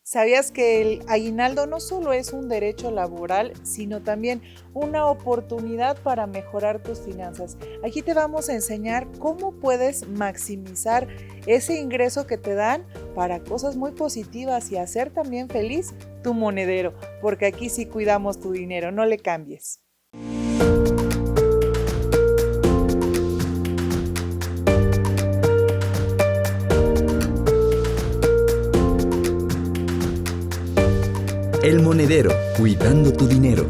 ¿Sabías que el aguinaldo no solo es un derecho laboral, sino también una oportunidad para mejorar tus finanzas? Aquí te vamos a enseñar cómo puedes maximizar ese ingreso que te dan para cosas muy positivas y hacer también feliz tu monedero, porque aquí sí cuidamos tu dinero, no le cambies. El Monedero, cuidando tu dinero.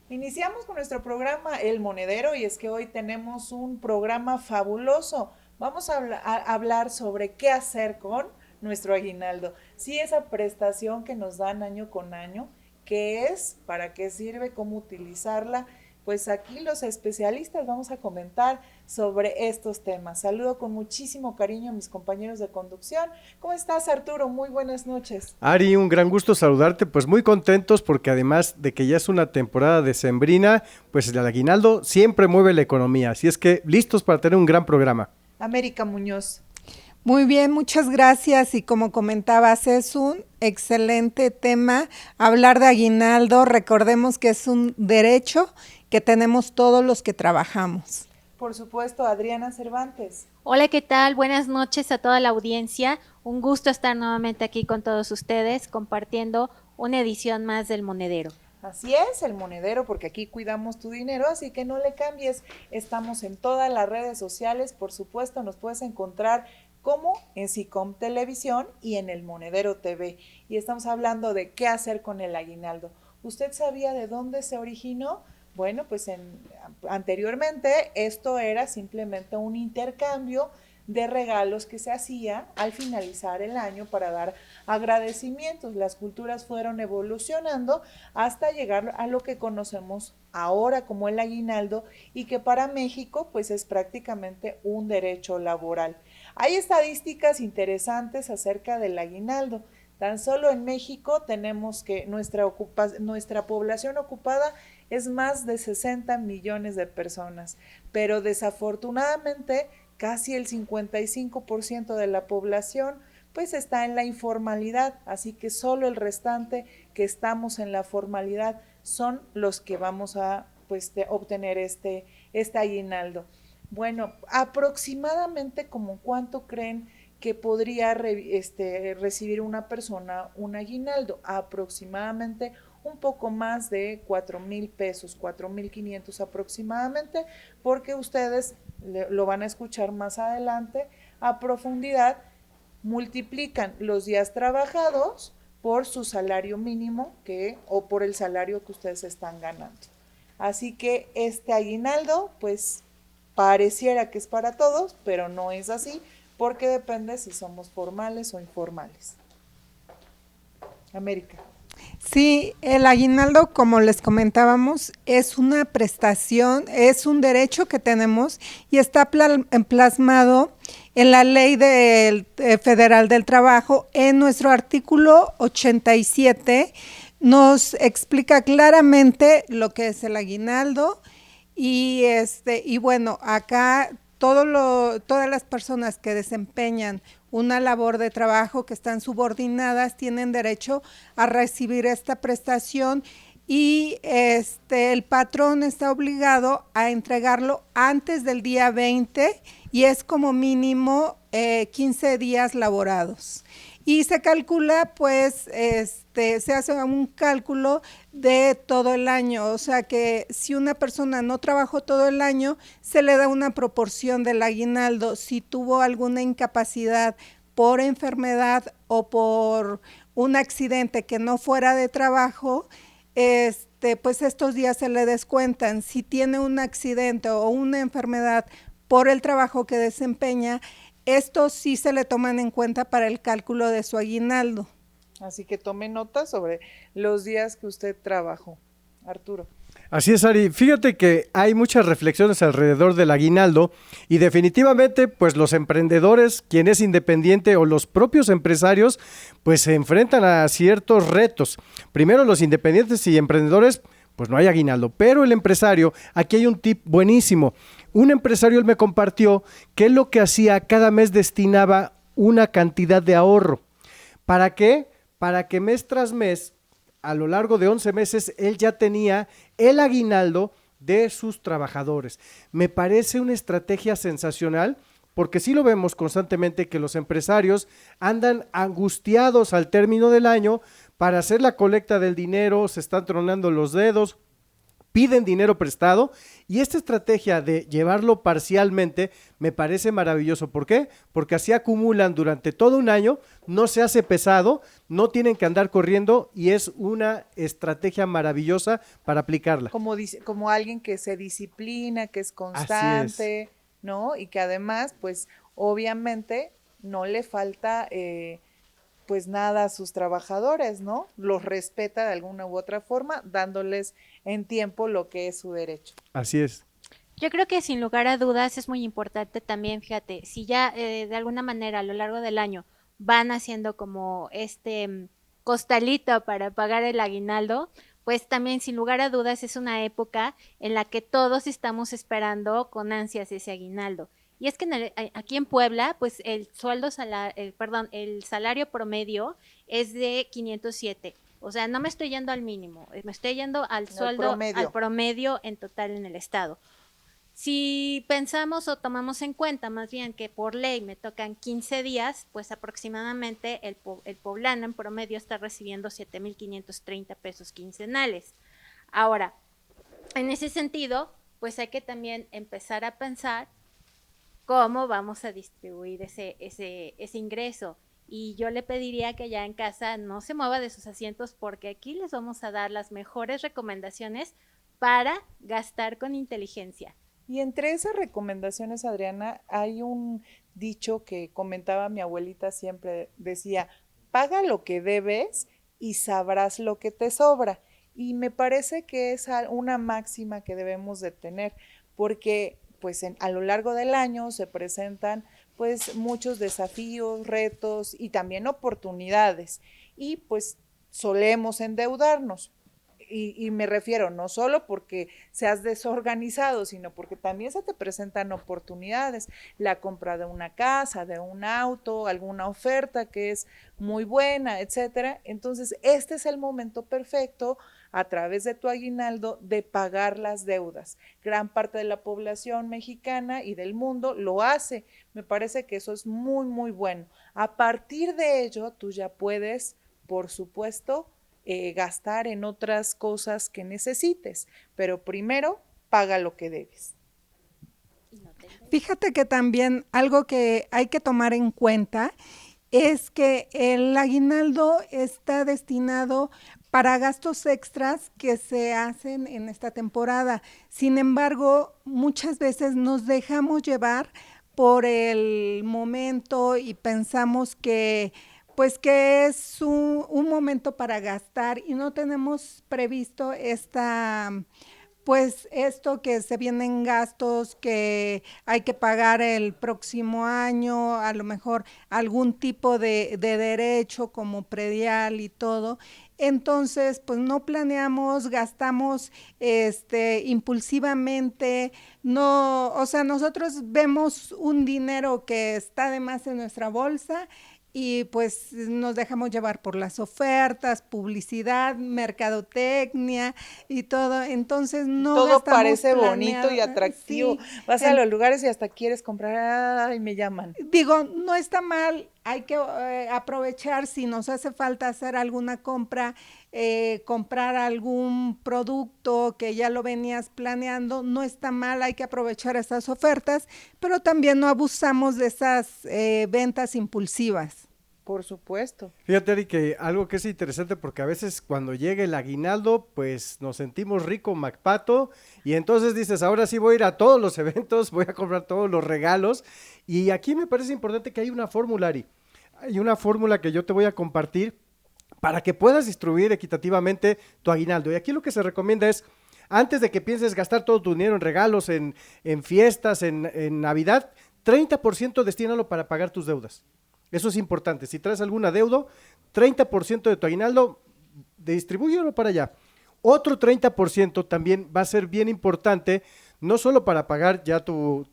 Iniciamos con nuestro programa El Monedero y es que hoy tenemos un programa fabuloso. Vamos a hablar sobre qué hacer con nuestro aguinaldo. Sí, esa prestación que nos dan año con año, qué es, para qué sirve, cómo utilizarla. Pues aquí los especialistas vamos a comentar sobre estos temas. Saludo con muchísimo cariño a mis compañeros de conducción. ¿Cómo estás, Arturo? Muy buenas noches. Ari, un gran gusto saludarte, pues muy contentos porque además de que ya es una temporada decembrina, pues el aguinaldo siempre mueve la economía, así es que listos para tener un gran programa. América Muñoz. Muy bien, muchas gracias y como comentabas, es un excelente tema hablar de aguinaldo. Recordemos que es un derecho que tenemos todos los que trabajamos. Por supuesto, Adriana Cervantes. Hola, ¿qué tal? Buenas noches a toda la audiencia. Un gusto estar nuevamente aquí con todos ustedes compartiendo una edición más del Monedero. Así es, el Monedero, porque aquí cuidamos tu dinero, así que no le cambies. Estamos en todas las redes sociales, por supuesto, nos puedes encontrar como en SICOM Televisión y en el Monedero TV. Y estamos hablando de qué hacer con el aguinaldo. ¿Usted sabía de dónde se originó? Bueno, pues anteriormente esto era simplemente un intercambio de regalos que se hacía al finalizar el año para dar agradecimientos. Las culturas fueron evolucionando hasta llegar a lo que conocemos ahora como el aguinaldo y que para México pues es prácticamente un derecho laboral. Hay estadísticas interesantes acerca del aguinaldo. Tan solo en México tenemos que nuestra población ocupada es más de 60 millones de personas, pero desafortunadamente casi el 55% de la población pues está en la informalidad, así que solo el restante que estamos en la formalidad son los que vamos a obtener este aguinaldo. Bueno, aproximadamente como cuánto creen que podría recibir una persona un aguinaldo, aproximadamente un poco más de 4,000 pesos, 4,500 aproximadamente, porque ustedes lo van a escuchar más adelante a profundidad, multiplican los días trabajados por su salario mínimo o por el salario que ustedes están ganando. Así que este aguinaldo, pues pareciera que es para todos, pero no es así, porque depende si somos formales o informales. América. Sí, el aguinaldo, como les comentábamos, es una prestación, es un derecho que tenemos y está plasmado en la Ley Federal del Trabajo. En nuestro artículo 87 nos explica claramente lo que es el aguinaldo y bueno, acá todas las personas que desempeñan una labor de trabajo, que están subordinadas, tienen derecho a recibir esta prestación y el patrón está obligado a entregarlo antes del día 20 y es como mínimo 15 días laborados. Y se calcula, pues, se hace un cálculo de todo el año, o sea que si una persona no trabajó todo el año, se le da una proporción del aguinaldo. Si tuvo alguna incapacidad por enfermedad o por un accidente que no fuera de trabajo, pues estos días se le descuentan. Si tiene un accidente o una enfermedad por el trabajo que desempeña, estos sí se le toman en cuenta para el cálculo de su aguinaldo. Así que tome nota sobre los días que usted trabajó. Arturo. Así es, Ari. Fíjate que hay muchas reflexiones alrededor del aguinaldo y definitivamente pues los emprendedores, quien es independiente o los propios empresarios pues se enfrentan a ciertos retos. Primero, los independientes y emprendedores pues no hay aguinaldo, pero el empresario, aquí hay un tip buenísimo. Un empresario él me compartió que él lo que hacía cada mes destinaba una cantidad de ahorro. ¿Para qué? Para que mes tras mes, a lo largo de 11 meses, él ya tenía el aguinaldo de sus trabajadores. Me parece una estrategia sensacional, porque sí lo vemos constantemente que los empresarios andan angustiados al término del año para hacer la colecta del dinero, se están tronando los dedos, piden dinero prestado, y esta estrategia de llevarlo parcialmente me parece maravilloso. ¿Por qué? Porque así acumulan durante todo un año, no se hace pesado, no tienen que andar corriendo, y es una estrategia maravillosa para aplicarla. Como alguien que se disciplina, que es constante, ¿no? Y que además, pues, obviamente no le falta pues nada a sus trabajadores, ¿no? Los respeta de alguna u otra forma, dándoles en tiempo lo que es su derecho. Así es. Yo creo que sin lugar a dudas es muy importante también, fíjate, si ya de alguna manera a lo largo del año van haciendo como costalito para pagar el aguinaldo, pues también sin lugar a dudas es una época en la que todos estamos esperando con ansias ese aguinaldo. Y es que aquí en Puebla, pues el salario promedio es de 507. O sea, no me estoy yendo al mínimo, me estoy yendo al sueldo, al promedio en total en el estado. Si pensamos o tomamos en cuenta más bien que por ley me tocan 15 días, pues aproximadamente el poblano en promedio está recibiendo 7,530 pesos quincenales. Ahora, en ese sentido, pues hay que también empezar a pensar cómo vamos a distribuir ese ingreso. Y yo le pediría que ya en casa no se mueva de sus asientos, porque aquí les vamos a dar las mejores recomendaciones para gastar con inteligencia. Y entre esas recomendaciones, Adriana, hay un dicho que comentaba mi abuelita siempre, decía, paga lo que debes y sabrás lo que te sobra. Y me parece que es una máxima que debemos de tener, porque pues a lo largo del año se presentan pues muchos desafíos, retos y también oportunidades, y pues solemos endeudarnos. Y me refiero no solo porque seas desorganizado, sino porque también se te presentan oportunidades, la compra de una casa, de un auto, alguna oferta que es muy buena, etcétera. Entonces, este es el momento perfecto, a través de tu aguinaldo, de pagar las deudas. Gran parte de la población mexicana y del mundo lo hace. Me parece que eso es muy, muy bueno. A partir de ello, tú ya puedes, por supuesto, gastar en otras cosas que necesites, pero primero paga lo que debes. Fíjate que también algo que hay que tomar en cuenta es que el aguinaldo está destinado para gastos extras que se hacen en esta temporada. Sin embargo, muchas veces nos dejamos llevar por el momento y pensamos que pues que es un momento para gastar y no tenemos previsto pues esto que se vienen gastos que hay que pagar el próximo año, a lo mejor algún tipo de derecho como predial y todo. Entonces, pues no planeamos, gastamos impulsivamente, no, o sea, nosotros vemos un dinero que está de más en nuestra bolsa y pues nos dejamos llevar por las ofertas, publicidad, mercadotecnia y todo, entonces no todo gastamos parece planeado, bonito y atractivo. Sí. Vas a los lugares y hasta quieres comprar, ay, me llaman. Digo, no está mal, hay que aprovechar si nos hace falta hacer alguna compra, comprar algún producto que ya lo venías planeando, no está mal, hay que aprovechar esas ofertas, pero también no abusamos de esas ventas impulsivas. Por supuesto. Fíjate, Ari, que algo que es interesante, porque a veces cuando llega el aguinaldo, pues nos sentimos rico Macpato, y entonces dices, ahora sí voy a ir a todos los eventos, voy a comprar todos los regalos, y aquí me parece importante que hay una fórmula, Ari, hay una fórmula que yo te voy a compartir para que puedas distribuir equitativamente tu aguinaldo, y aquí lo que se recomienda es, antes de que pienses gastar todo tu dinero en regalos, en fiestas, en Navidad, 30% destínalo para pagar tus deudas. Eso es importante. Si traes algún adeudo, 30% de tu aguinaldo, distribúyelo para allá. Otro 30% también va a ser bien importante, no solo para pagar ya tu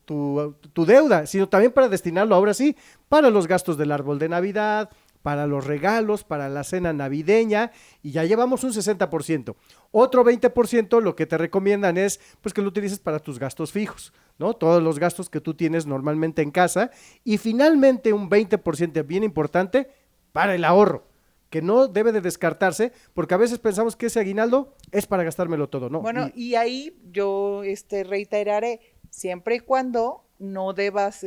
deuda, sino también para destinarlo ahora sí, para los gastos del árbol de Navidad, para los regalos, para la cena navideña, y ya llevamos un 60%. Otro 20% lo que te recomiendan es pues que lo utilices para tus gastos fijos, ¿no? Todos los gastos que tú tienes normalmente en casa, y finalmente un 20% bien importante para el ahorro, que no debe de descartarse, porque a veces pensamos que ese aguinaldo es para gastármelo todo, ¿no? Bueno, y ahí yo reiteraré, siempre y cuando no debas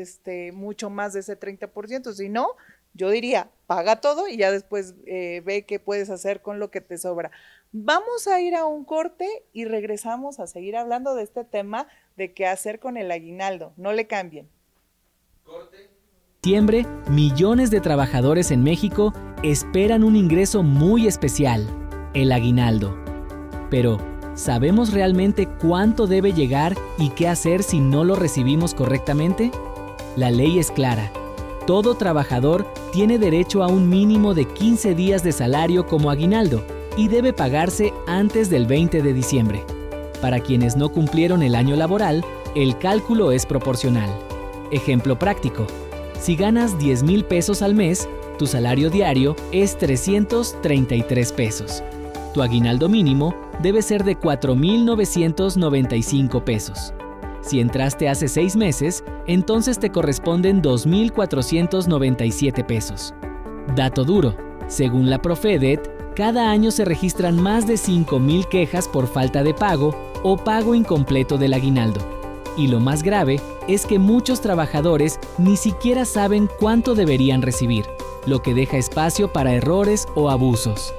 mucho más de ese 30%, si no, yo diría, paga todo y ya después ve qué puedes hacer con lo que te sobra. Vamos a ir a un corte y regresamos a seguir hablando de este tema de qué hacer con el aguinaldo. No le cambien. Corte. Diciembre, millones de trabajadores en México esperan un ingreso muy especial, el aguinaldo. Pero, ¿sabemos realmente cuánto debe llegar y qué hacer si no lo recibimos correctamente? La ley es clara. Todo trabajador tiene derecho a un mínimo de 15 días de salario como aguinaldo y debe pagarse antes del 20 de diciembre. Para quienes no cumplieron el año laboral, el cálculo es proporcional. Ejemplo práctico. Si ganas 10,000 pesos al mes, tu salario diario es 333 pesos. Tu aguinaldo mínimo debe ser de 4,995 pesos. Si entraste hace 6 meses, entonces te corresponden 2,497 pesos. Dato duro, según la Profedet, cada año se registran más de 5,000 quejas por falta de pago o pago incompleto del aguinaldo. Y lo más grave es que muchos trabajadores ni siquiera saben cuánto deberían recibir, lo que deja espacio para errores o abusos.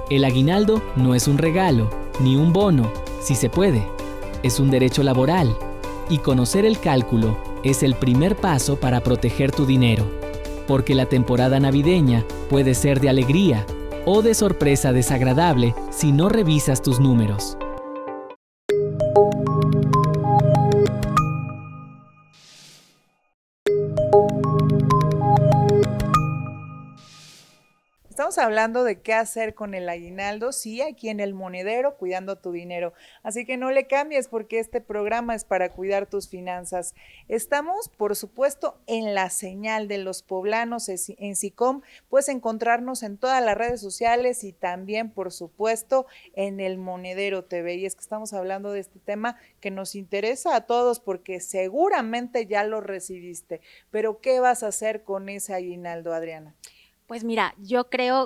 El aguinaldo no es un regalo, ni un bono, si se puede. Es un derecho laboral. Y conocer el cálculo es el primer paso para proteger tu dinero, porque la temporada navideña puede ser de alegría o de sorpresa desagradable si no revisas tus números. Estamos hablando de qué hacer con el aguinaldo, sí, aquí en El Monedero, cuidando tu dinero. Así que no le cambies porque este programa es para cuidar tus finanzas. Estamos, por supuesto, en la señal de los poblanos en SICOM. Puedes encontrarnos en todas las redes sociales y también, por supuesto, en El Monedero TV. Y es que estamos hablando de este tema que nos interesa a todos porque seguramente ya lo recibiste. Pero, ¿qué vas a hacer con ese aguinaldo, Adriana? Pues mira,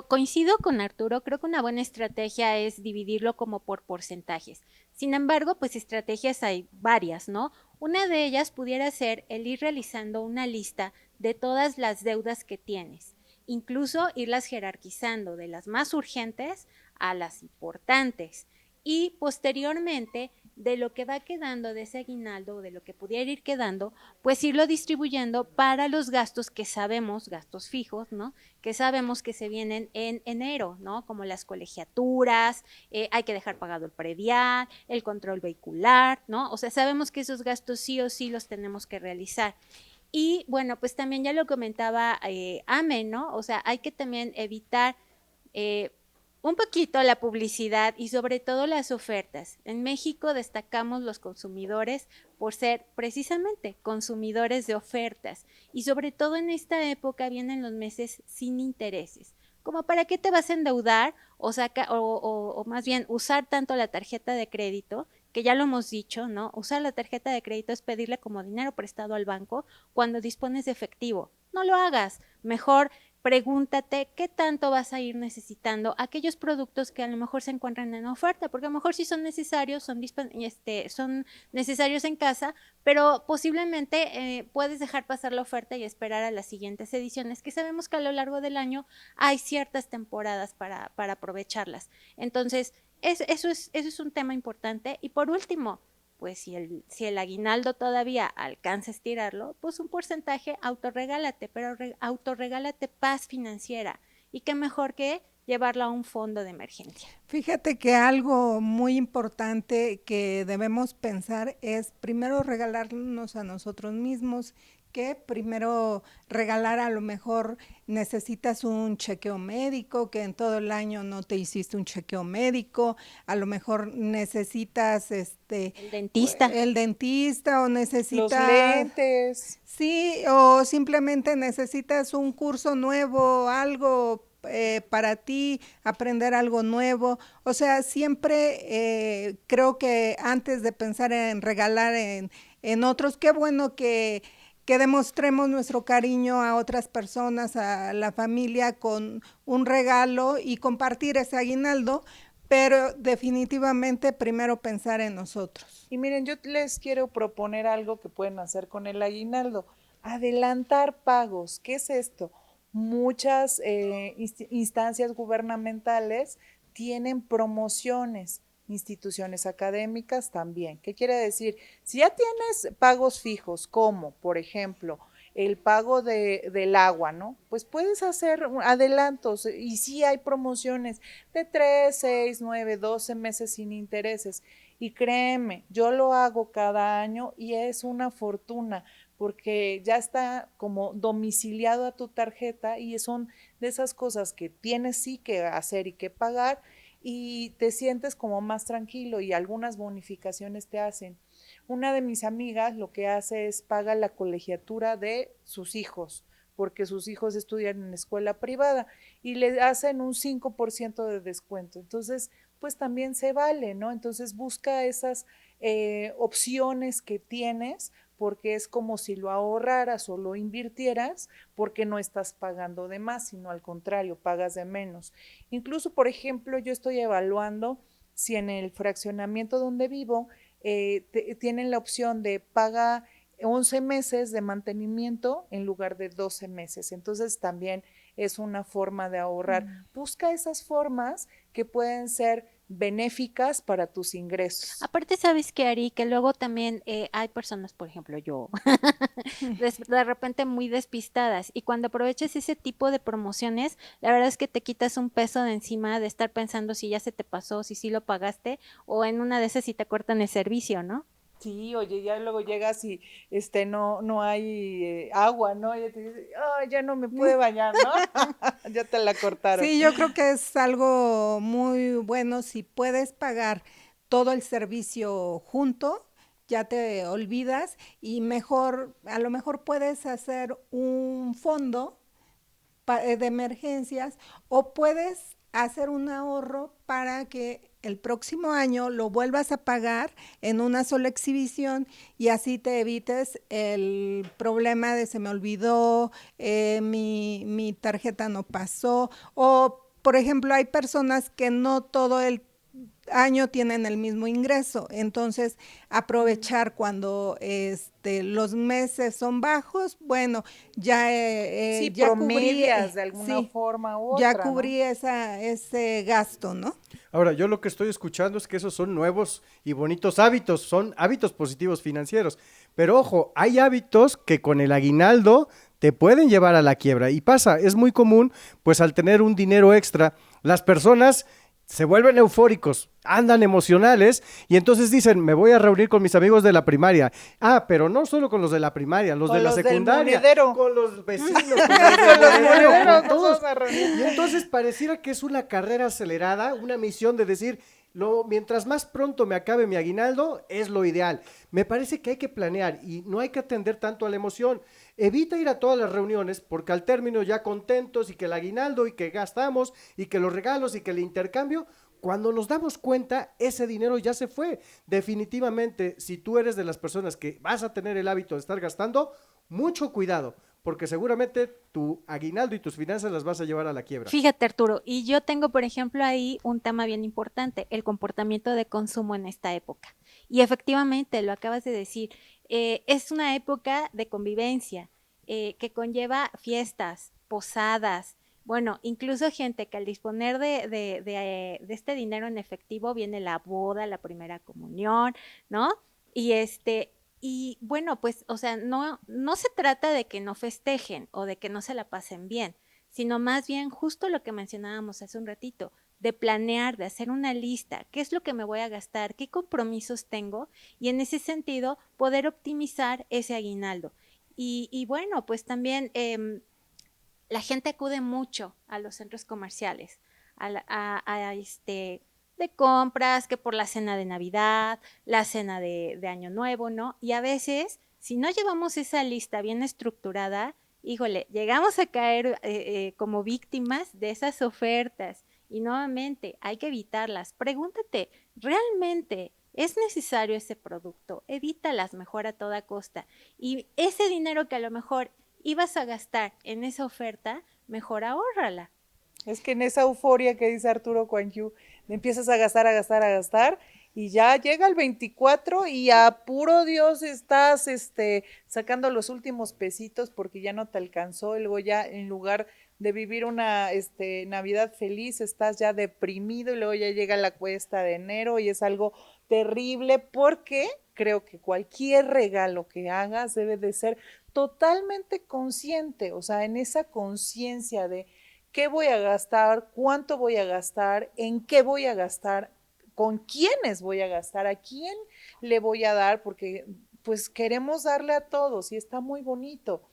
coincido con Arturo, creo que una buena estrategia es dividirlo como por porcentajes. Sin embargo, pues estrategias hay varias, ¿no? Una de ellas pudiera ser el ir realizando una lista de todas las deudas que tienes, incluso irlas jerarquizando de las más urgentes a las importantes y posteriormente de lo que va quedando de ese aguinaldo o de lo que pudiera ir quedando, pues irlo distribuyendo para los gastos que sabemos, gastos fijos, ¿no? Que sabemos que se vienen en enero, ¿no? Como las colegiaturas, hay que dejar pagado el predial, el control vehicular, ¿no? O sea, sabemos que esos gastos sí o sí los tenemos que realizar. Y bueno, pues también ya lo comentaba Ame, ¿no? O sea, hay que también evitar un poquito la publicidad y sobre todo las ofertas. En México destacamos los consumidores por ser precisamente consumidores de ofertas y sobre todo en esta época vienen los meses sin intereses. Como para qué te vas a endeudar o más bien usar tanto la tarjeta de crédito, que ya lo hemos dicho, ¿no? Usar la tarjeta de crédito es pedirle como dinero prestado al banco cuando dispones de efectivo. No lo hagas, mejor pregúntate qué tanto vas a ir necesitando aquellos productos que a lo mejor se encuentran en oferta, porque a lo mejor sí son necesarios, son necesarios en casa, pero posiblemente puedes dejar pasar la oferta y esperar a las siguientes ediciones, que sabemos que a lo largo del año hay ciertas temporadas para aprovecharlas. Entonces, eso es un tema importante. Y por último, pues si el aguinaldo todavía alcanza a estirarlo, pues un porcentaje autorregálate, pero autorregálate paz financiera. Y qué mejor que llevarlo a un fondo de emergencia. Fíjate que algo muy importante que debemos pensar es primero regalarnos a nosotros mismos que primero regalar, a lo mejor necesitas un chequeo médico, que en todo el año no te hiciste un chequeo médico, a lo mejor necesitas el dentista o necesitas los lentes. Sí, o simplemente necesitas un curso nuevo, algo para ti, aprender algo nuevo. O sea, siempre creo que antes de pensar en regalar en otros, qué bueno que demostremos nuestro cariño a otras personas, a la familia, con un regalo y compartir ese aguinaldo, pero definitivamente primero pensar en nosotros. Y miren, yo les quiero proponer algo que pueden hacer con el aguinaldo. Adelantar pagos. ¿Qué es esto? Muchas instancias gubernamentales tienen promociones, instituciones académicas también. ¿Qué quiere decir? Si ya tienes pagos fijos, como por ejemplo el pago del agua, ¿no? Pues puedes hacer adelantos y sí hay promociones de 3, 6, 9, 12 meses sin intereses. Y créeme, yo lo hago cada año y es una fortuna porque ya está como domiciliado a tu tarjeta y son de esas cosas que tienes sí que hacer y que pagar y te sientes como más tranquilo y algunas bonificaciones te hacen. Una de mis amigas lo que hace es paga la colegiatura de sus hijos, porque sus hijos estudian en escuela privada y le hacen un 5% de descuento. Entonces, pues también se vale, ¿no? Entonces busca esas opciones que tienes, porque es como si lo ahorraras o lo invirtieras, porque no estás pagando de más, sino al contrario, pagas de menos. Incluso, por ejemplo, yo estoy evaluando si en el fraccionamiento donde vivo tienen la opción de paga 11 meses de mantenimiento en lugar de 12 meses. Entonces también es una forma de ahorrar. Busca esas formas que pueden ser benéficas para tus ingresos. Aparte, ¿sabes qué, Ari? Que luego también hay personas, por ejemplo, yo, de repente muy despistadas, y cuando aprovechas ese tipo de promociones, la verdad es que te quitas un peso de encima de estar pensando si ya se te pasó, si sí lo pagaste, o en una de esas si te cortan el servicio, ¿no? Sí, oye, ya luego llegas y no hay agua, ¿no? Y te dice, ya no me pude bañar, ¿no? Ya te la cortaron. Sí, yo creo que es algo muy bueno si puedes pagar todo el servicio junto, ya te olvidas y mejor, a lo mejor puedes hacer un fondo de emergencias o puedes hacer un ahorro para que el próximo año lo vuelvas a pagar en una sola exhibición y así te evites el problema de se me olvidó, mi tarjeta no pasó, o por ejemplo hay personas que no todo el año tienen el mismo ingreso, entonces aprovechar cuando los meses son bajos, bueno, ya sí, ya promedias de alguna forma u otra, ya cubrí, ¿no?, ese gasto, ¿no? Ahora, yo lo que estoy escuchando es que esos son nuevos y bonitos hábitos, son hábitos positivos financieros, pero ojo, hay hábitos que con el aguinaldo te pueden llevar a la quiebra y pasa, es muy común, pues al tener un dinero extra, las personas se vuelven eufóricos, andan emocionales y entonces dicen, me voy a reunir con mis amigos de la primaria. Ah, pero no solo con los de la primaria, los de la secundaria, con los vecinos, con los monederos, todos. Y entonces pareciera que es una carrera acelerada, una misión de decir, mientras más pronto me acabe mi aguinaldo, es lo ideal. Me parece que hay que planear y no hay que atender tanto a la emoción. Evita ir a todas las reuniones porque al término ya contentos y que el aguinaldo y que gastamos y que los regalos y que el intercambio, cuando nos damos cuenta, ese dinero ya se fue. Definitivamente, si tú eres de las personas que vas a tener el hábito de estar gastando, mucho cuidado, porque seguramente tu aguinaldo y tus finanzas las vas a llevar a la quiebra. Fíjate, Arturo, y yo tengo, por ejemplo, ahí un tema bien importante, el comportamiento de consumo en esta época. Y efectivamente, lo acabas de decir, es una época de convivencia que conlleva fiestas, posadas, bueno, incluso gente que al disponer de este dinero en efectivo viene la boda, la primera comunión, ¿no? Y bueno, pues, o sea, no se trata de que no festejen o de que no se la pasen bien, sino más bien justo lo que mencionábamos hace un ratito, de planear, de hacer una lista, qué es lo que me voy a gastar, qué compromisos tengo, y en ese sentido poder optimizar ese aguinaldo. Y bueno, pues también la gente acude mucho a los centros comerciales, de compras, que por la cena de Navidad, la cena de Año Nuevo, ¿no? Y a veces, si no llevamos esa lista bien estructurada, híjole, llegamos a caer como víctimas de esas ofertas. Y nuevamente, hay que evitarlas. Pregúntate, ¿realmente es necesario ese producto? Evítalas mejor a toda costa. Y ese dinero que a lo mejor ibas a gastar en esa oferta, mejor ahórrala. Es que en esa euforia que dice Arturo Juan Yu, empiezas a gastar, y ya llega el 24 y a puro Dios estás sacando los últimos pesitos porque ya no te alcanzó, y luego ya en lugar de vivir una Navidad feliz, estás ya deprimido, y luego ya llega la cuesta de enero y es algo terrible, porque creo que cualquier regalo que hagas debe de ser totalmente consciente, o sea, en esa conciencia de qué voy a gastar, cuánto voy a gastar, en qué voy a gastar, con quiénes voy a gastar, a quién le voy a dar, porque pues queremos darle a todos y está muy bonito.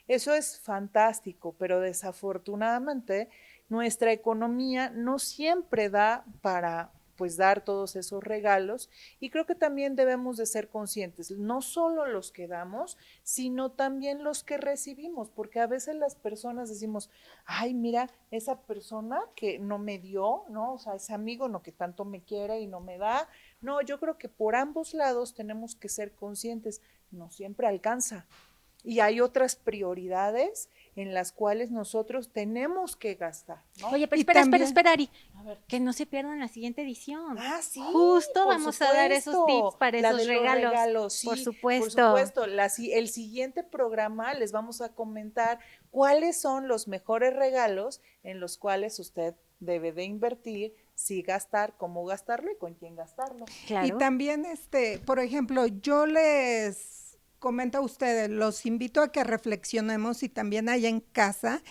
Eso es fantástico, pero desafortunadamente nuestra economía no siempre da para pues dar todos esos regalos, y creo que también debemos de ser conscientes, no solo los que damos, sino también los que recibimos, porque a veces las personas decimos, ay, mira, esa persona que no me dio, ¿no? O sea, ese amigo no que tanto me quiere y no me da. No, yo creo que por ambos lados tenemos que ser conscientes, no siempre alcanza. Y hay otras prioridades en las cuales nosotros tenemos que gastar, ¿no? Oye, pero espera, Ari, a ver, que no se pierdan la siguiente edición. Ah, sí. Justo vamos a dar esos tips para esos regalos. Sí, por supuesto. Por supuesto. El siguiente programa les vamos a comentar cuáles son los mejores regalos en los cuales usted debe de invertir, si gastar, cómo gastarlo y con quién gastarlo. Claro. Y también, por ejemplo, yo les comento a ustedes, los invito a que reflexionemos y también allá en casa,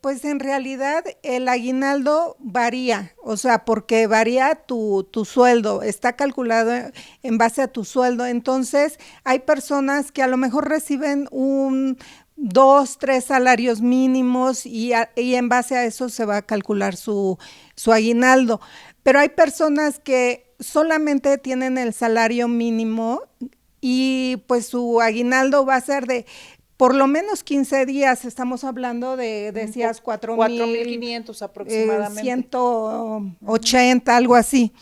pues en realidad el aguinaldo varía, o sea, porque varía tu sueldo, está calculado en base a tu sueldo, entonces hay personas que a lo mejor reciben 2, 3 salarios mínimos y en base a eso se va a calcular su aguinaldo, pero hay personas que solamente tienen el salario mínimo y pues su aguinaldo va a ser de por lo menos 15 días, estamos hablando de, decías, 4,500 aproximadamente. 180, algo así.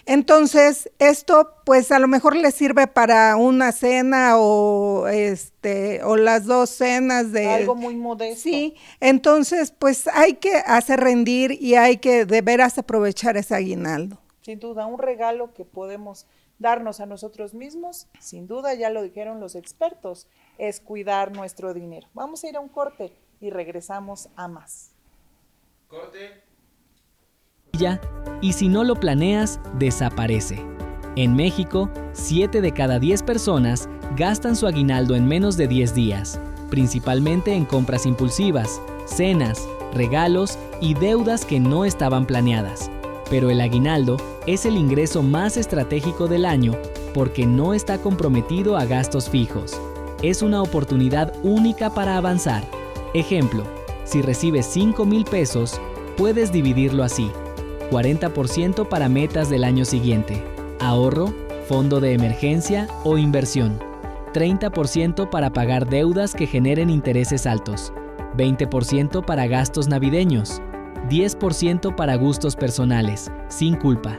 Entonces, esto pues a lo mejor le sirve para una cena o las 2 cenas de algo muy modesto. Sí, entonces pues hay que hacer rendir y hay que de veras aprovechar ese aguinaldo. Sin duda, un regalo que podemos darnos a nosotros mismos, sin duda, ya lo dijeron los expertos, es cuidar nuestro dinero. Vamos a ir a un corte y regresamos a más. Corte. Y si no lo planeas, desaparece. En México, 7 de cada 10 personas gastan su aguinaldo en menos de 10 días, principalmente en compras impulsivas, cenas, regalos y deudas que no estaban planeadas. Pero el aguinaldo es el ingreso más estratégico del año porque no está comprometido a gastos fijos. Es una oportunidad única para avanzar. Ejemplo, si recibes 5,000 pesos, puedes dividirlo así: 40% para metas del año siguiente, ahorro, fondo de emergencia o inversión, 30% para pagar deudas que generen intereses altos, 20% para gastos navideños, 10% para gustos personales, sin culpa.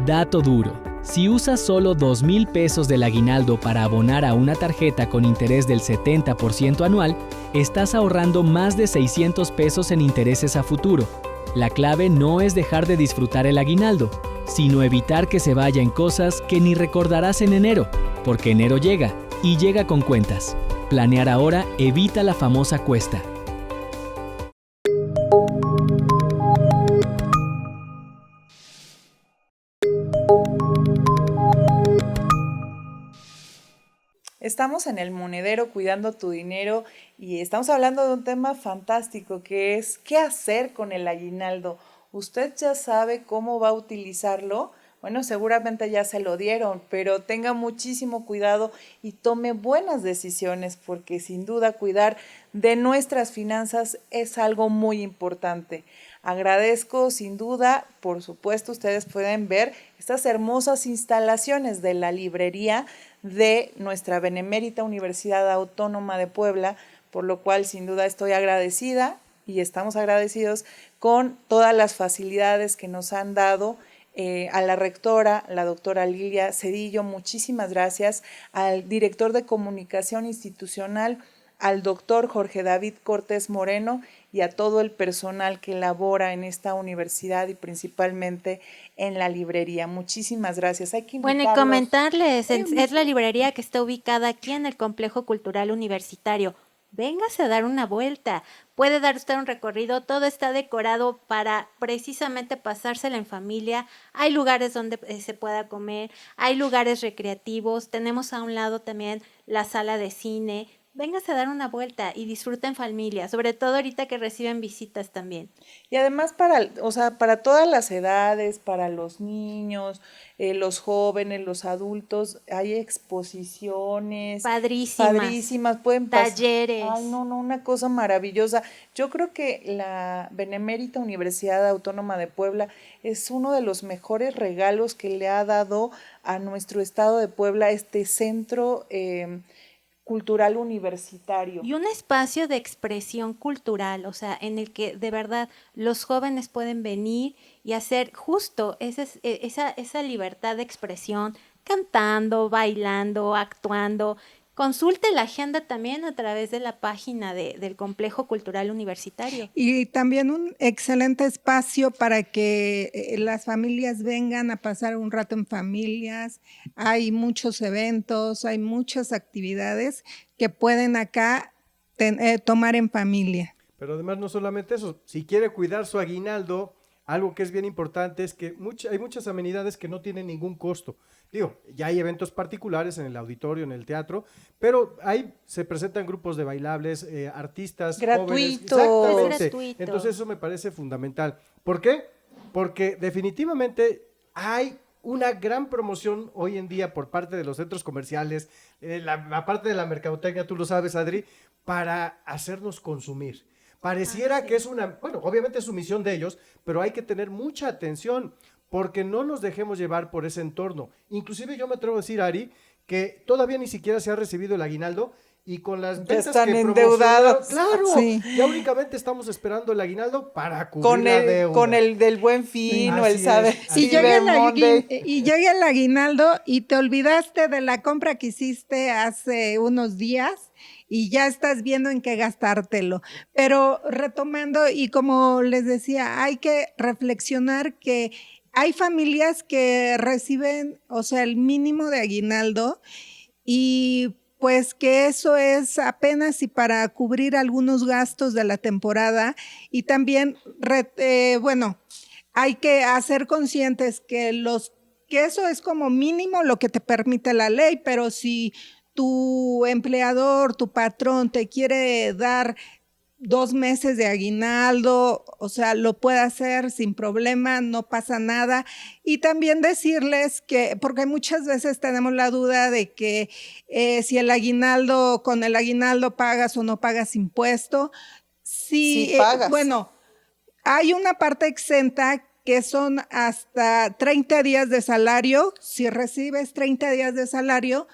Dato duro: si usas solo 2,000 pesos del aguinaldo para abonar a una tarjeta con interés del 70% anual, estás ahorrando más de 600 pesos en intereses a futuro. La clave no es dejar de disfrutar el aguinaldo, sino evitar que se vaya en cosas que ni recordarás en enero, porque enero llega, y llega con cuentas. Planear ahora evita la famosa cuesta. Estamos en El Monedero cuidando tu dinero y estamos hablando de un tema fantástico que es ¿qué hacer con el aguinaldo? ¿Usted ya sabe cómo va a utilizarlo? Bueno, seguramente ya se lo dieron, pero tenga muchísimo cuidado y tome buenas decisiones, porque sin duda cuidar de nuestras finanzas es algo muy importante. Agradezco sin duda, por supuesto, ustedes pueden ver estas hermosas instalaciones de la librería de nuestra Benemérita Universidad Autónoma de Puebla, por lo cual sin duda estoy agradecida y estamos agradecidos con todas las facilidades que nos han dado. A la rectora, la doctora Lilia Cedillo, muchísimas gracias, al director de comunicación institucional, al doctor Jorge David Cortés Moreno y a todo el personal que labora en esta universidad y principalmente en la librería. Muchísimas gracias. Hay que Bueno, y comentarles, es la librería que está ubicada aquí en el Complejo Cultural Universitario. Véngase a dar una vuelta, puede dar usted un recorrido, todo está decorado para precisamente pasársela en familia, hay lugares donde se pueda comer, hay lugares recreativos, tenemos a un lado también la sala de cine. Véngase a dar una vuelta y disfruten familia, sobre todo ahorita que reciben visitas también. Y además para todas las edades, para los niños, los jóvenes, los adultos, hay exposiciones padrísimas, pueden talleres. Ay, no, una cosa maravillosa. Yo creo que la Benemérita Universidad Autónoma de Puebla es uno de los mejores regalos que le ha dado a nuestro estado de Puebla este centro cultural universitario. Y un espacio de expresión cultural, o sea, en el que de verdad los jóvenes pueden venir y hacer justo esa libertad de expresión, cantando, bailando, actuando. Consulte la agenda también a través de la página del Complejo Cultural Universitario. Y también un excelente espacio para que las familias vengan a pasar un rato en familias. Hay muchos eventos, hay muchas actividades que pueden acá tomar en familia. Pero además no solamente eso, si quiere cuidar su aguinaldo, algo que es bien importante es que hay muchas amenidades que no tienen ningún costo. Digo, ya hay eventos particulares en el auditorio, en el teatro, pero ahí se presentan grupos de bailables, artistas gratuito. Jóvenes. Exactamente. Gratuito. Entonces eso me parece fundamental. ¿Por qué? Porque definitivamente hay una gran promoción hoy en día por parte de los centros comerciales, la parte de la mercadotecnia, tú lo sabes, Adri, para hacernos consumir. Pareciera que es obviamente es su misión de ellos, pero hay que tener mucha atención porque no nos dejemos llevar por ese entorno. Inclusive yo me atrevo a decir, Ari, que todavía ni siquiera se ha recibido el aguinaldo y con las ventas están que endeudados. Claro, sí. Ya únicamente estamos esperando el aguinaldo para cubrir la deuda. Con el del Buen Fin, Sí, o el sabe. Y llega el aguinaldo y te olvidaste de la compra que hiciste hace unos días y ya estás viendo en qué gastártelo. Pero retomando, y como les decía, hay que reflexionar que hay familias que reciben, o sea, el mínimo de aguinaldo y pues que eso es apenas y para cubrir algunos gastos de la temporada y también, hay que hacer conscientes que eso es como mínimo lo que te permite la ley, pero si tu empleador, tu patrón te quiere dar 2 meses de aguinaldo, o sea, lo puede hacer sin problema, no pasa nada. Y también decirles que, porque muchas veces tenemos la duda de que si con el aguinaldo pagas o no pagas impuesto. Sí, pagas. Hay una parte exenta que son hasta 30 días de salario. Si recibes 30 días de salario,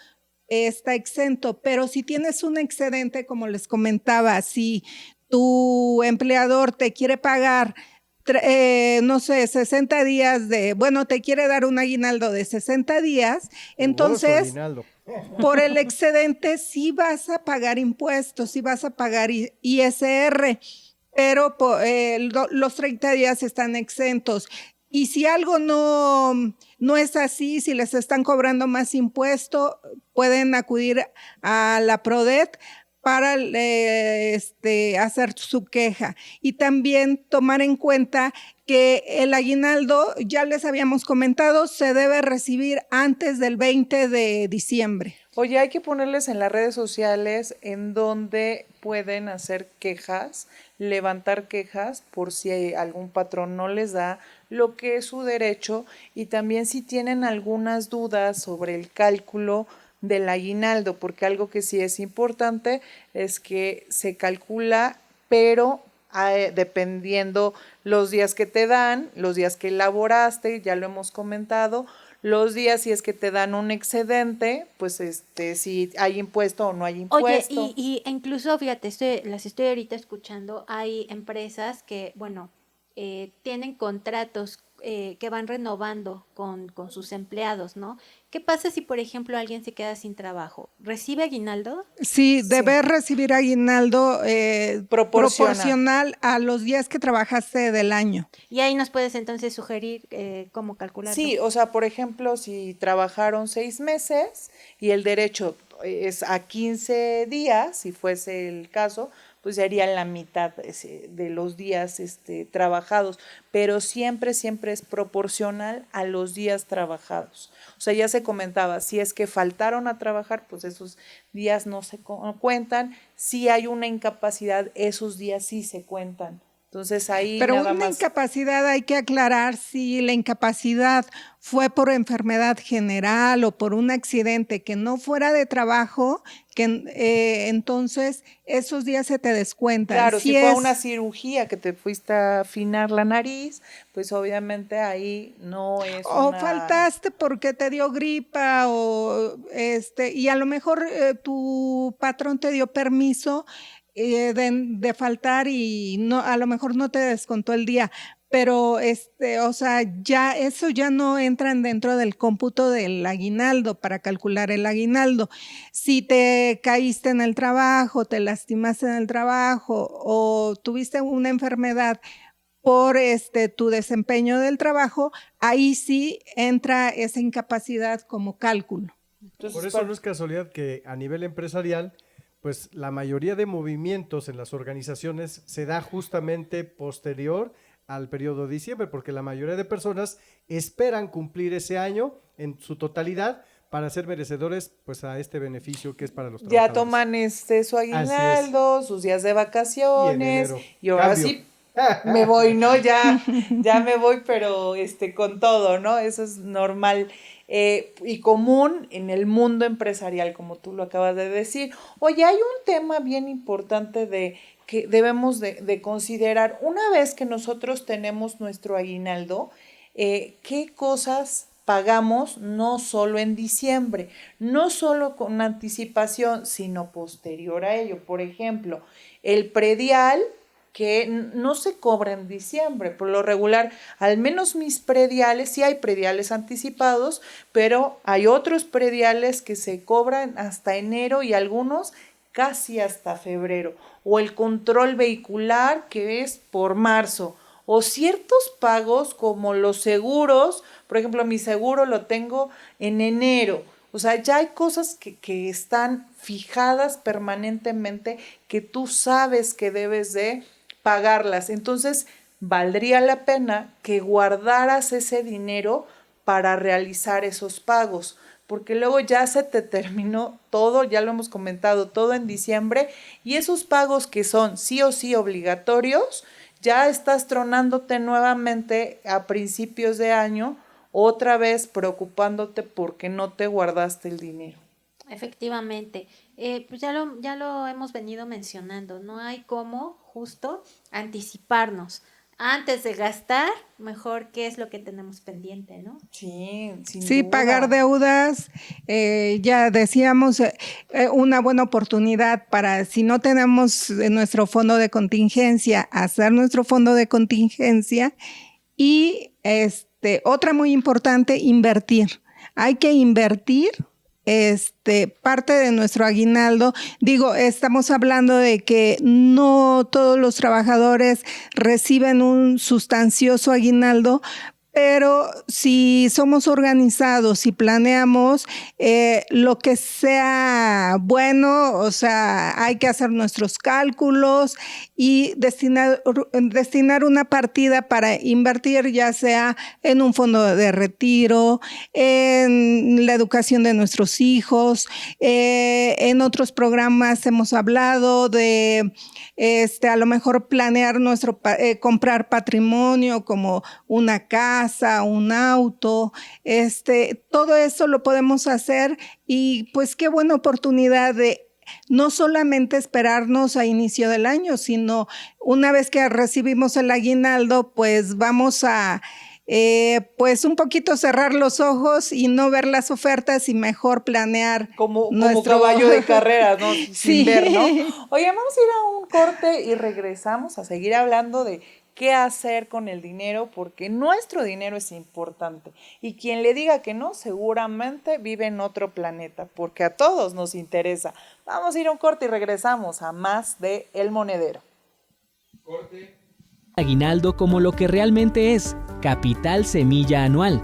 está exento, pero si tienes un excedente, como les comentaba, si tu empleador te quiere pagar, 60 días te quiere dar un aguinaldo de 60 días, entonces, por el excedente sí vas a pagar impuestos, sí vas a pagar ISR, pero los 30 días están exentos. Y si algo no es así, si les están cobrando más impuesto, pueden acudir a la PRODET para hacer su queja. Y también tomar en cuenta que el aguinaldo, ya les habíamos comentado, se debe recibir antes del 20 de diciembre. Oye, hay que ponerles en las redes sociales en donde pueden hacer quejas, levantar quejas por si algún patrón no les da lo que es su derecho, y también si tienen algunas dudas sobre el cálculo del aguinaldo, porque algo que sí es importante es que se calcula, pero dependiendo los días que te dan, los días que elaboraste, ya lo hemos comentado, los días si es que te dan un excedente, pues si hay impuesto o no hay impuesto. Oye, y incluso, fíjate, las estoy ahorita escuchando, hay empresas que, bueno, tienen contratos que van renovando con sus empleados, ¿no? ¿Qué pasa si, por ejemplo, alguien se queda sin trabajo? ¿Recibe aguinaldo? Sí, debes recibir aguinaldo proporcional a los días que trabajaste del año. Y ahí nos puedes entonces sugerir cómo calcularlo. Sí, o sea, por ejemplo, si trabajaron 6 meses y el derecho es a 15 días, si fuese el caso, pues sería la mitad de los días trabajados, pero siempre es proporcional a los días trabajados. O sea, ya se comentaba, si es que faltaron a trabajar, pues esos días no se cuentan. Si hay una incapacidad, esos días sí se cuentan. Entonces ahí pero nada una más. Incapacidad hay que aclarar si la incapacidad fue por enfermedad general o por un accidente que no fuera de trabajo, que entonces esos días se te descuentan. Claro, si fue una cirugía que te fuiste a afinar la nariz, pues obviamente ahí no es o faltaste porque te dio gripa y a lo mejor tu patrón te dio permiso de faltar y no, a lo mejor no te descontó el día, pero o sea, ya eso ya no entran dentro del cómputo del aguinaldo para calcular el aguinaldo. Si te caíste en el trabajo, te lastimaste en el trabajo o tuviste una enfermedad por tu desempeño del trabajo, ahí sí entra esa incapacidad como cálculo. Entonces, por eso no es casualidad que a nivel empresarial, pues la mayoría de movimientos en las organizaciones se da justamente posterior al periodo de diciembre, porque la mayoría de personas esperan cumplir ese año en su totalidad para ser merecedores pues a este beneficio que es para los trabajadores. Ya toman su aguinaldo, sus días de vacaciones y ahora cambio. Sí me voy, ¿no? Ya me voy, pero con todo, ¿no? Eso es normal y común en el mundo empresarial, como tú lo acabas de decir. Oye, hay un tema bien importante que debemos de considerar. Una vez que nosotros tenemos nuestro aguinaldo, ¿qué cosas pagamos no solo en diciembre, no solo con anticipación, sino posterior a ello? Por ejemplo, el predial, que no se cobra en diciembre, por lo regular, al menos mis prediales, sí hay prediales anticipados, pero hay otros prediales que se cobran hasta enero y algunos casi hasta febrero, o el control vehicular, que es por marzo, o ciertos pagos como los seguros. Por ejemplo, mi seguro lo tengo en enero. O sea, ya hay cosas que están fijadas permanentemente que tú sabes que debes de pagarlas. Entonces, valdría la pena que guardaras ese dinero para realizar esos pagos, porque luego ya se te terminó todo, ya lo hemos comentado, todo en diciembre, y esos pagos que son sí o sí obligatorios, ya estás tronándote nuevamente a principios de año, otra vez preocupándote porque no te guardaste el dinero. Efectivamente, pues ya lo hemos venido mencionando, no hay cómo justo anticiparnos. Antes de gastar, mejor qué es lo que tenemos pendiente, ¿no? Sí, sí, pagar deudas, ya decíamos, una buena oportunidad para, si no tenemos nuestro fondo de contingencia, hacer nuestro fondo de contingencia. Y otra muy importante, invertir. Hay que invertir parte de nuestro aguinaldo. Digo, estamos hablando de que no todos los trabajadores reciben un sustancioso aguinaldo, Pero si somos organizados y planeamos lo que sea bueno, o sea, hay que hacer nuestros cálculos y destinar una partida para invertir, ya sea en un fondo de retiro, en la educación de nuestros hijos. En otros programas hemos hablado de a lo mejor planear comprar patrimonio como una casa, un auto, todo eso lo podemos hacer y pues qué buena oportunidad de no solamente esperarnos a inicio del año, sino una vez que recibimos el aguinaldo, pues vamos a pues un poquito cerrar los ojos y no ver las ofertas y mejor planear como caballo de carrera, ¿no? Sin sí. ver, ¿no? Oye, vamos a ir a un corte y regresamos a seguir hablando de qué hacer con el dinero, porque nuestro dinero es importante. Y quien le diga que no, seguramente vive en otro planeta, porque a todos nos interesa. Vamos a ir a un corte y regresamos a más de El Monedero. Corte. Aguinaldo como lo que realmente es, capital semilla anual.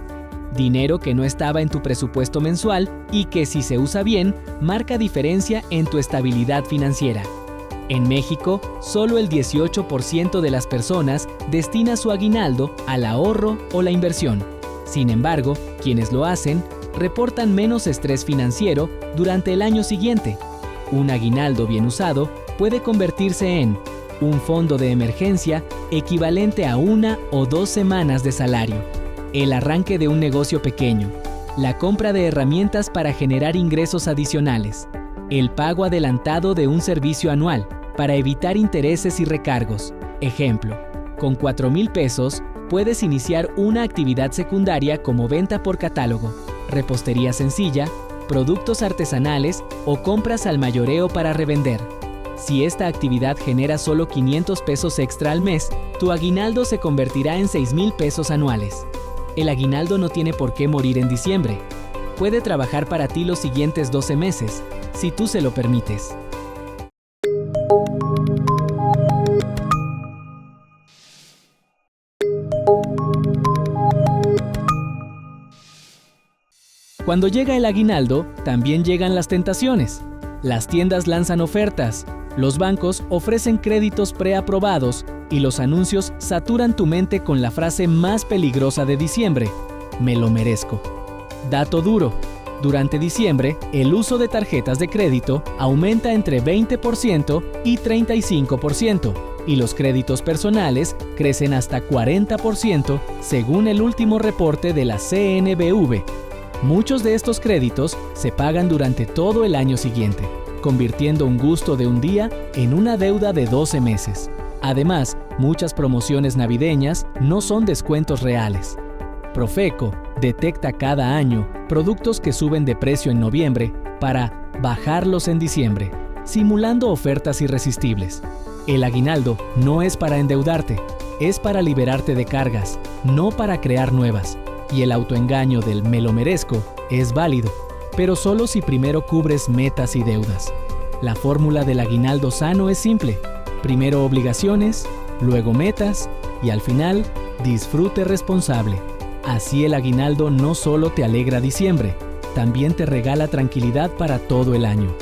Dinero que no estaba en tu presupuesto mensual y que si se usa bien, marca diferencia en tu estabilidad financiera. En México, solo el 18% de las personas destina su aguinaldo al ahorro o la inversión. Sin embargo, quienes lo hacen, reportan menos estrés financiero durante el año siguiente. Un aguinaldo bien usado puede convertirse en un fondo de emergencia equivalente a 1 o 2 semanas de salario, el arranque de un negocio pequeño, la compra de herramientas para generar ingresos adicionales, el pago adelantado de un servicio anual para evitar intereses y recargos. Ejemplo, con 4,000 pesos puedes iniciar una actividad secundaria como venta por catálogo, repostería sencilla, productos artesanales o compras al mayoreo para revender. Si esta actividad genera solo 500 pesos extra al mes, tu aguinaldo se convertirá en 6,000 pesos anuales. El aguinaldo no tiene por qué morir en diciembre. Puede trabajar para ti los siguientes 12 meses, si tú se lo permites. Cuando llega el aguinaldo, también llegan las tentaciones. Las tiendas lanzan ofertas, los bancos ofrecen créditos preaprobados y los anuncios saturan tu mente con la frase más peligrosa de diciembre: me lo merezco. Dato duro: durante diciembre, el uso de tarjetas de crédito aumenta entre 20% y 35%, y los créditos personales crecen hasta 40% según el último reporte de la CNBV. Muchos de estos créditos se pagan durante todo el año siguiente, convirtiendo un gusto de un día en una deuda de 12 meses. Además, muchas promociones navideñas no son descuentos reales. Profeco detecta cada año productos que suben de precio en noviembre para bajarlos en diciembre, simulando ofertas irresistibles. El aguinaldo no es para endeudarte, es para liberarte de cargas, no para crear nuevas. Y el autoengaño del me lo merezco es válido, pero solo si primero cubres metas y deudas. La fórmula del aguinaldo sano es simple: primero obligaciones, luego metas y al final disfrute responsable. Así el aguinaldo no solo te alegra diciembre, también te regala tranquilidad para todo el año.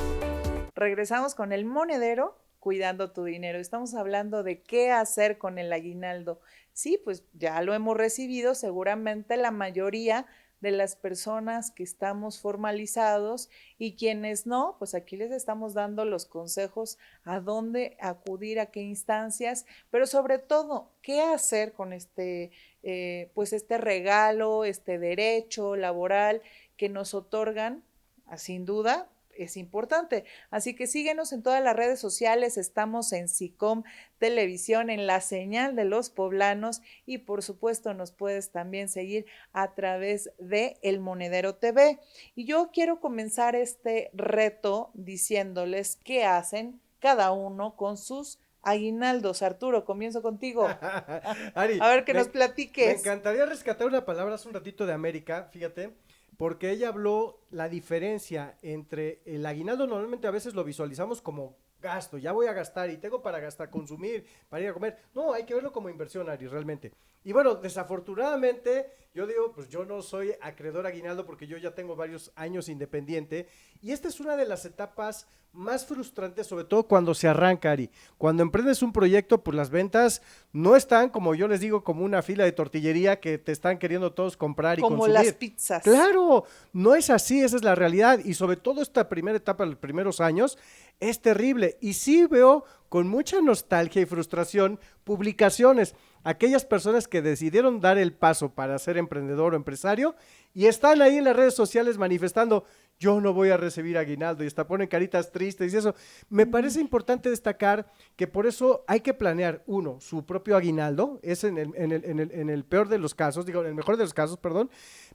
Regresamos con El Monedero, cuidando tu dinero. Estamos hablando de qué hacer con el aguinaldo. Sí, pues ya lo hemos recibido, seguramente la mayoría de las personas que estamos formalizados, y quienes no, pues aquí les estamos dando los consejos a dónde acudir, a qué instancias, pero sobre todo, qué hacer con pues este regalo, este derecho laboral que nos otorgan, sin duda. Es importante, así que síguenos en todas las redes sociales. Estamos en SICOM Televisión, en la señal de los poblanos, y por supuesto nos puedes también seguir a través de El Monedero TV. Y yo quiero comenzar este reto diciéndoles qué hacen cada uno con sus aguinaldos. Arturo, comienzo contigo. Ari, a ver, que nos platiques. Me encantaría rescatar una palabra hace un ratito de América, fíjate, porque ella habló la diferencia entre el aguinaldo. Normalmente a veces lo visualizamos como gasto, ya voy a gastar y tengo para gastar, consumir, para ir a comer. No, hay que verlo como inversión, Ari, realmente. Y bueno, desafortunadamente, yo digo, pues yo no soy acreedor a aguinaldo porque yo ya tengo varios años independiente y esta es una de las etapas más frustrantes, sobre todo cuando se arranca, Ari. Cuando emprendes un proyecto, pues las ventas no están, como yo les digo, como una fila de tortillería que te están queriendo todos comprar y como consumir. Como las pizzas. Claro, no es así, esa es la realidad. Y sobre todo esta primera etapa, los primeros años, es terrible. Y sí veo con mucha nostalgia y frustración publicaciones, aquellas personas que decidieron dar el paso para ser emprendedor o empresario y están ahí en las redes sociales manifestando, yo no voy a recibir aguinaldo y hasta ponen caritas tristes y eso. Me parece importante destacar que por eso hay que planear, uno, su propio aguinaldo, es en el peor de los casos, digo, en el mejor de los casos, perdón,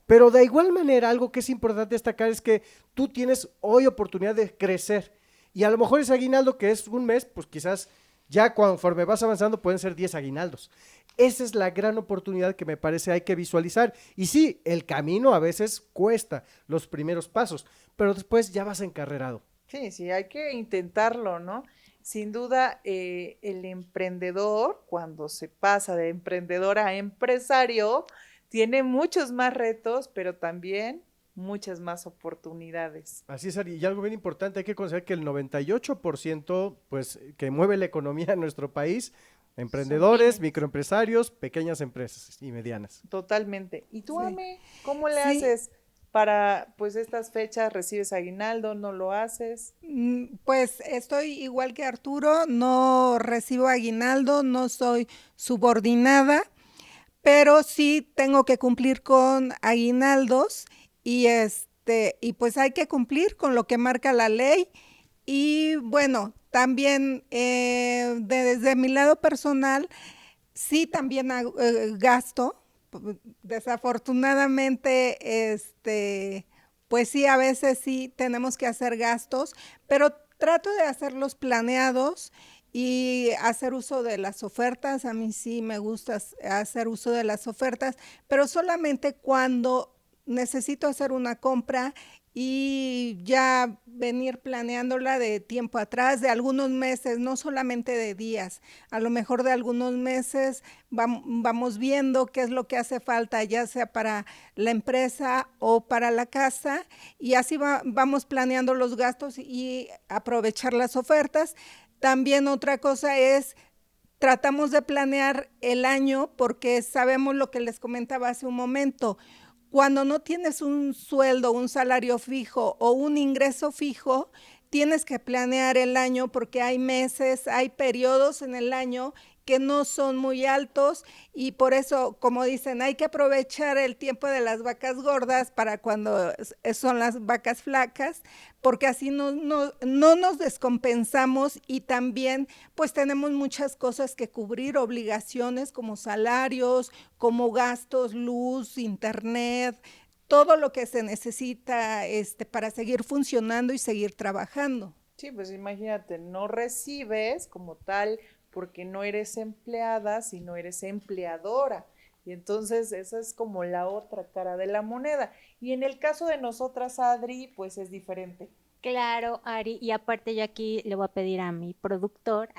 pero de igual manera algo que es importante destacar es que tú tienes hoy oportunidad de crecer y a lo mejor ese aguinaldo que es un mes, pues quizás ya conforme vas avanzando pueden ser 10 aguinaldos. Esa es la gran oportunidad que me parece hay que visualizar. Y sí, el camino a veces cuesta los primeros pasos, pero después ya vas encarrerado. Sí, hay que intentarlo, ¿no? Sin duda, el emprendedor, cuando se pasa de emprendedor a empresario, tiene muchos más retos, pero también muchas más oportunidades. Así es, Ari, y algo bien importante, hay que considerar que el 98% pues, que mueve la economía en nuestro país, emprendedores, microempresarios, pequeñas empresas y medianas. Totalmente. ¿Y tú, Sí. Ame, cómo le Sí. haces para, pues, estas fechas? ¿Recibes aguinaldo? ¿No lo haces? Pues estoy igual que Arturo, no recibo aguinaldo, no soy subordinada, pero sí tengo que cumplir con aguinaldos y pues hay que cumplir con lo que marca la ley. Y bueno, también desde mi lado personal, sí también gasto. Desafortunadamente, pues sí, a veces sí tenemos que hacer gastos, pero trato de hacerlos planeados y hacer uso de las ofertas. A mí sí me gusta hacer uso de las ofertas, pero solamente cuando necesito hacer una compra y ya venir planeándola de tiempo atrás, de algunos meses, no solamente de días, a lo mejor de algunos meses vamos viendo qué es lo que hace falta, ya sea para la empresa o para la casa, y así vamos planeando los gastos y aprovechar las ofertas. También otra cosa es tratamos de planear el año porque sabemos lo que les comentaba hace un momento. Cuando no tienes un sueldo, un salario fijo o un ingreso fijo, tienes que planear el año porque hay meses, hay periodos en el año que no son muy altos y por eso, como dicen, hay que aprovechar el tiempo de las vacas gordas para cuando son las vacas flacas, porque así no nos descompensamos y también pues tenemos muchas cosas que cubrir, obligaciones como salarios, como gastos, luz, internet, todo lo que se necesita para seguir funcionando y seguir trabajando. Sí, pues imagínate, no recibes como tal porque no eres empleada, sino eres empleadora. Y entonces esa es como la otra cara de la moneda. Y en el caso de nosotras, Adri, pues es diferente. Claro, Ari, y aparte yo aquí le voy a pedir a mi productor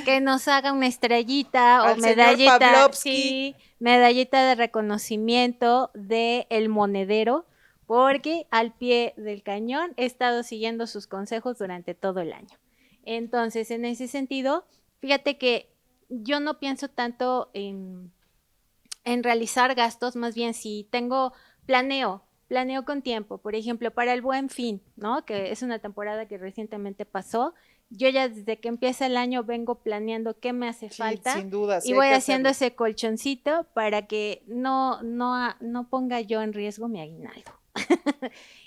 que nos haga una estrellita Al o medallita, señor Pavlovsky. sí, medallita de reconocimiento de El Monedero, porque al pie del cañón he estado siguiendo sus consejos durante todo el año. Entonces, en ese sentido, fíjate que yo no pienso tanto en realizar gastos, más bien si planeo con tiempo, por ejemplo, para el Buen Fin, ¿no? Que es una temporada que recientemente pasó. Yo ya desde que empieza el año vengo planeando qué me hace falta. Sin duda, y voy haciendo ese colchoncito para que no ponga yo en riesgo mi aguinaldo.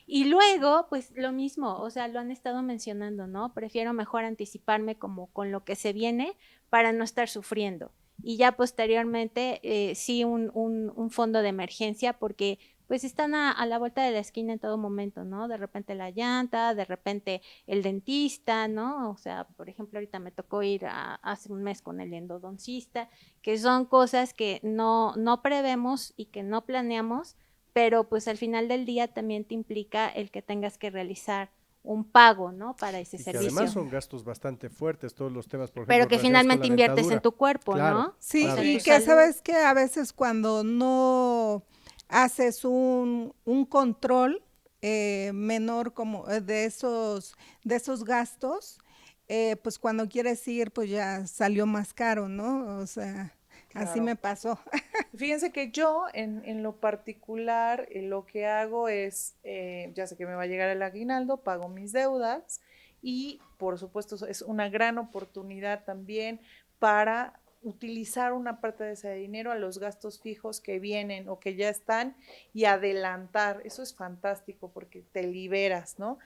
Y luego, pues lo mismo, o sea, lo han estado mencionando, ¿no? Prefiero mejor anticiparme como con lo que se viene para no estar sufriendo. Y ya posteriormente, sí, un fondo de emergencia, porque pues están a la vuelta de la esquina en todo momento, ¿no? De repente la llanta, de repente el dentista, ¿no? O sea, por ejemplo, ahorita me tocó ir hace un mes con el endodoncista, que son cosas que no prevemos y que no planeamos, pero pues al final del día también te implica el que tengas que realizar un pago, ¿no? Para ese y servicio. Que además son gastos bastante fuertes, todos los temas, por ejemplo. Pero que finalmente inviertes en tu cuerpo, claro, ¿no? Sí, claro. y que sabes que a veces cuando no haces un control menor como de esos gastos, pues cuando quieres ir, pues ya salió más caro, ¿no? O sea, claro. Así me pasó. Fíjense que yo en lo particular lo que hago es, ya sé que me va a llegar el aguinaldo, pago mis deudas y por supuesto es una gran oportunidad también para utilizar una parte de ese dinero a los gastos fijos que vienen o que ya están y adelantar. Eso es fantástico porque te liberas, ¿no?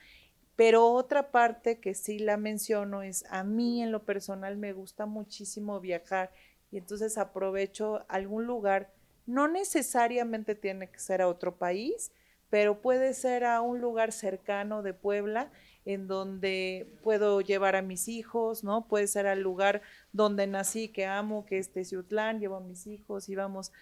Pero otra parte que sí la menciono es, a mí en lo personal me gusta muchísimo viajar y entonces aprovecho algún lugar, no necesariamente tiene que ser a otro país, pero puede ser a un lugar cercano de Puebla en donde puedo llevar a mis hijos, ¿no? Puede ser al lugar donde nací, que amo, que es Teciutlán, llevo a mis hijos y vamos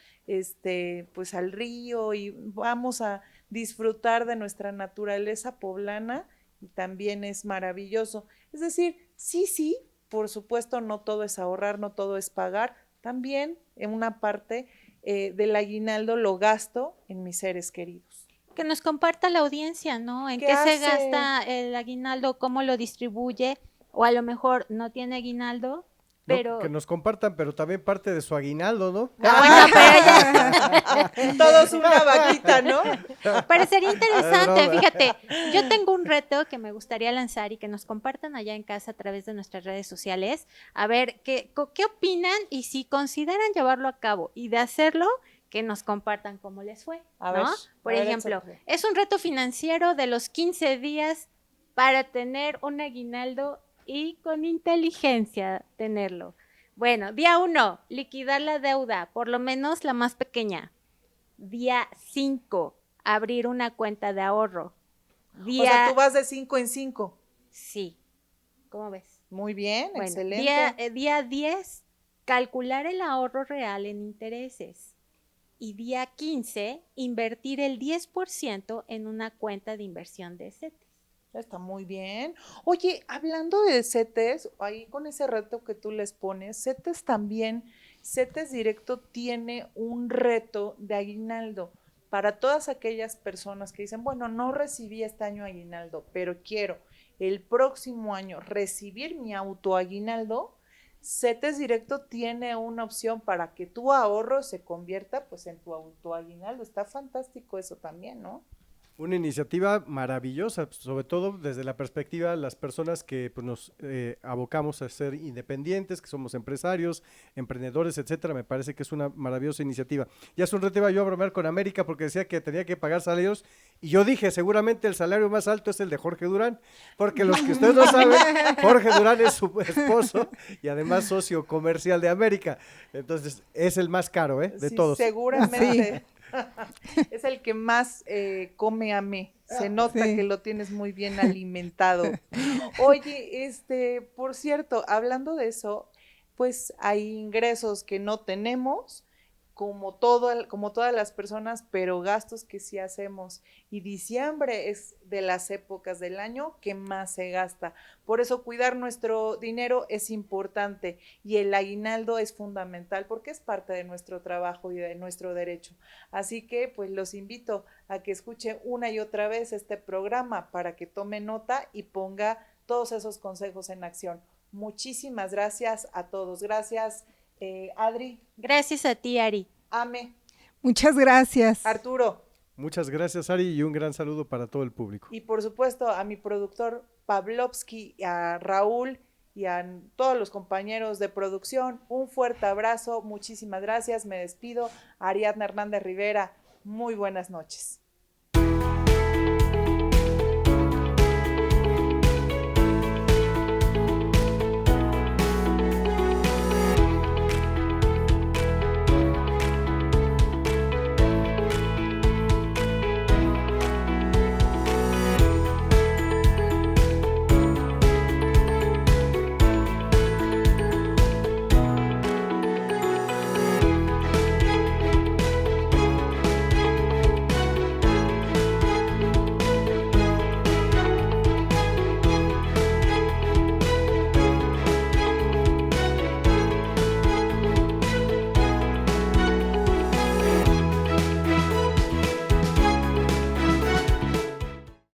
pues al río y vamos a disfrutar de nuestra naturaleza poblana y también es maravilloso. Es decir, sí, por supuesto, no todo es ahorrar, no todo es pagar, también en una parte del aguinaldo lo gasto en mis seres queridos. Que nos comparta la audiencia, ¿no? ¿En qué se gasta el aguinaldo? ¿Cómo lo distribuye? O a lo mejor no tiene aguinaldo, pero... No, que nos compartan, pero también parte de su aguinaldo, ¿no? Todos una vaquita, ¿no? Parecería interesante, fíjate, yo tengo un reto que me gustaría lanzar y que nos compartan allá en casa a través de nuestras redes sociales, a ver qué opinan y si consideran llevarlo a cabo y de hacerlo, que nos compartan cómo les fue, ¿no? Por ejemplo, es un reto financiero de los 15 días para tener un aguinaldo y con inteligencia tenerlo. Bueno, día 1, liquidar la deuda, por lo menos la más pequeña. Día 5, abrir una cuenta de ahorro. O sea, tú vas de 5 en 5. Sí. ¿Cómo ves? Muy bien, bueno, excelente. Día 10, calcular el ahorro real en intereses. Y día 15, invertir el 10% en una cuenta de inversión de CETES. Está muy bien. Oye, hablando de CETES, ahí con ese reto que tú les pones, CETES también, CETES Directo tiene un reto de aguinaldo para todas aquellas personas que dicen, bueno, no recibí este año aguinaldo, pero quiero el próximo año recibir mi autoaguinaldo. CETES Directo tiene una opción para que tu ahorro se convierta pues en tu autoaguinaldo. Está fantástico eso también, ¿no? Una iniciativa maravillosa, sobre todo desde la perspectiva de las personas que pues, nos abocamos a ser independientes, que somos empresarios, emprendedores, etcétera. Me parece que es una maravillosa iniciativa. Ya hace un rato iba yo a bromear con América porque decía que tenía que pagar salarios y yo dije, seguramente el salario más alto es el de Jorge Durán, porque los que ustedes no saben, Jorge Durán es su esposo y además socio comercial de América. Entonces es el más caro, de sí, todos. Seguramente. Sí. Es el que más come a mí. Se nota que lo tienes muy bien alimentado. Oye, por cierto, hablando de eso, pues hay ingresos que no tenemos, como todas las personas, pero gastos que sí hacemos. Y diciembre es de las épocas del año que más se gasta. Por eso cuidar nuestro dinero es importante y el aguinaldo es fundamental porque es parte de nuestro trabajo y de nuestro derecho. Así que pues los invito a que escuchen una y otra vez este programa para que tome nota y ponga todos esos consejos en acción. Muchísimas gracias a todos. Gracias, Adri. Gracias a ti, Ari. Ame. Muchas gracias. Arturo. Muchas gracias, Ari, y un gran saludo para todo el público. Y por supuesto a mi productor Pavlovsky, a Raúl y a todos los compañeros de producción, un fuerte abrazo, muchísimas gracias, me despido. Ariadna Hernández Rivera, muy buenas noches.